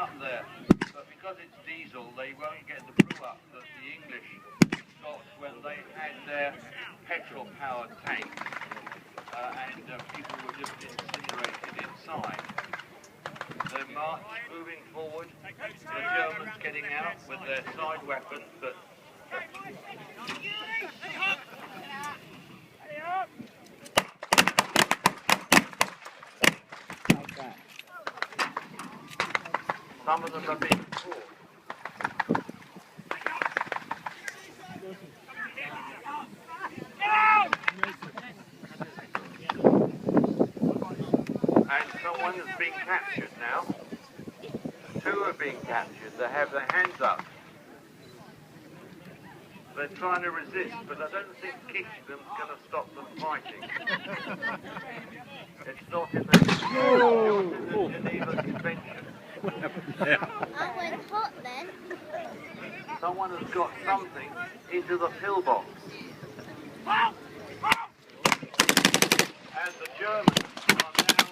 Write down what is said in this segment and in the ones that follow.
up there, but because it's diesel, they won't get the brew up that the English got when they had their petrol-powered tanks, and people were just incinerated inside. The march moving forward, the Germans getting out with their side weapons, but some of them are being caught. And someone has been captured now. Two are being captured. They have their hands up. They're trying to resist, but I don't think kicking them's going to stop them fighting. It's not in the Geneva Convention. I went hot then. Someone has got something into the pillbox. And the Germans are now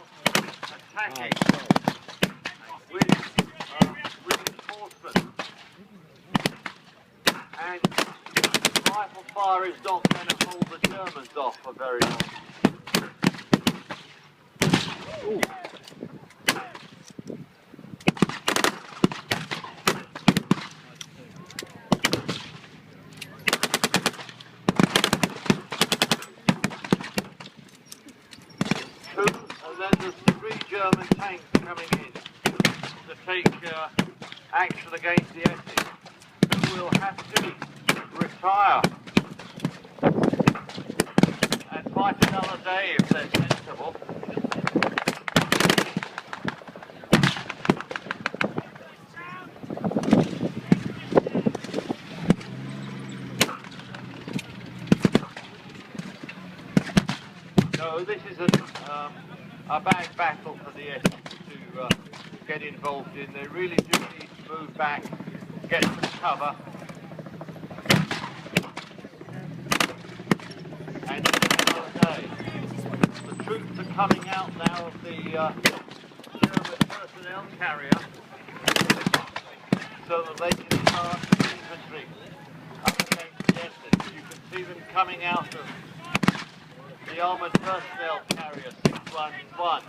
attacking with reinforcements. And rifle fire is not going to hold the Germans off for very long. Ooh. And then there's 3 German tanks coming in to take action against the Essex, who will have to retire and fight another day if they're sensible. So this is a bad battle for the Essex to get involved in. They really do need to move back, get some cover, and another day. The troops are coming out now of the German personnel carrier so that they can start infantry up against the Essex. You can see them coming out of the armoured personnel carrier 611.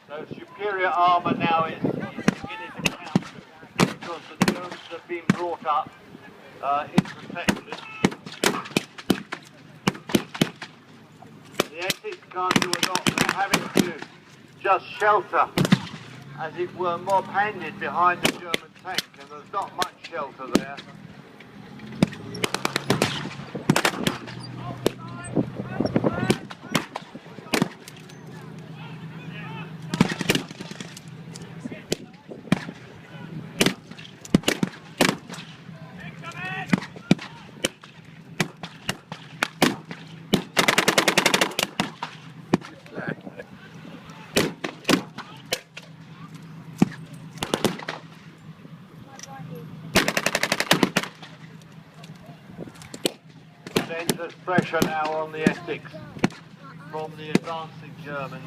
So superior armour now is beginning to count because the Germans have been brought up in protection. The Essex can't do a lot. They're having to just shelter, as it were, mob-handed behind the German tank, and there's not much shelter there. There's pressure now on the Essex from the advancing Germans.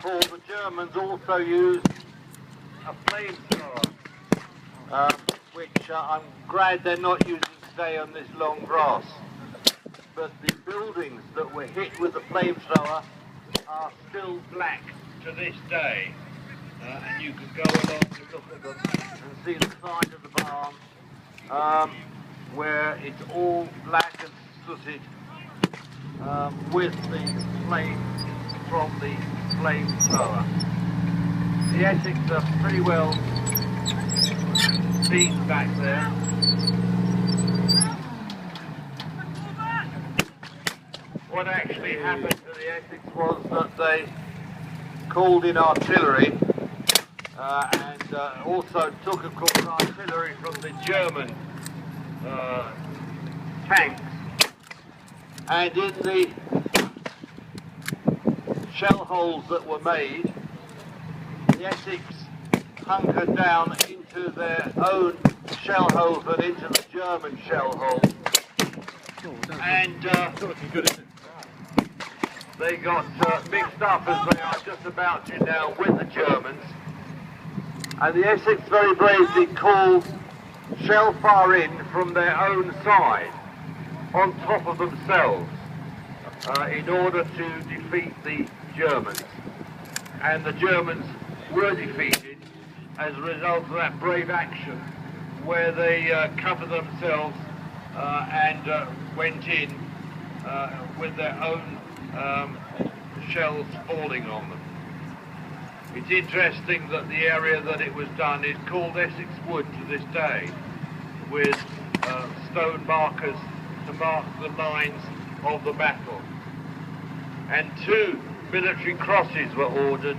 fall, the Germans also used a flamethrower, which I'm glad they're not using today on this long grass. But the buildings that were hit with the flamethrower are still black to this day. And you can go along and look at them and see the side of the barn where it's all black and sooted with the flame from the flamethrower. The Essex are pretty well beaten back there. What actually happened to the Essex was that they called in artillery and also took, of course, artillery from the German tanks. And in the shell holes that were made, the Essex hunkered down into their own shell holes and into the German shell holes. And they got mixed up, as they are just about to now, with the Germans. And the Essex very bravely called shell fire in from their own side, on top of themselves, in order to defeat the Germans. And the Germans were defeated as a result of that brave action, where they covered themselves and went in with their own shells falling on them. It's interesting that the area that it was done is called Essex Wood to this day, with stone markers to mark the lines of the battle. And 2 military crosses were awarded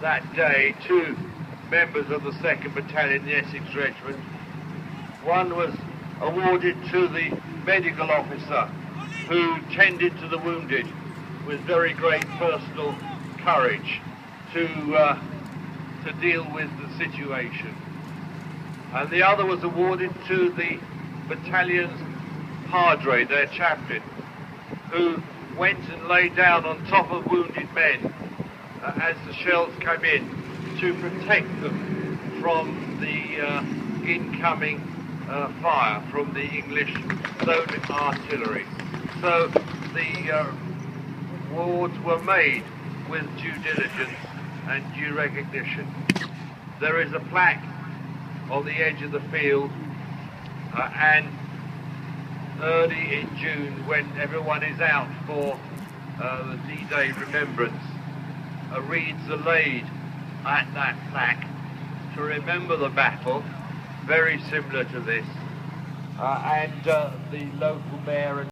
that day to members of the 2nd Battalion, the Essex Regiment. One was awarded to the medical officer who tended to the wounded with very great personal courage to deal with the situation. And the other was awarded to the battalion's padre, their chaplain, who went and lay down on top of wounded men as the shells came in to protect them from the incoming fire from the English zone artillery. So the awards were made with due diligence and due recognition. There is a plaque on the edge of the field, and early in June, when everyone is out for the D-Day remembrance, reeds are laid at that plaque to remember the battle, very similar to this, and the local mayor and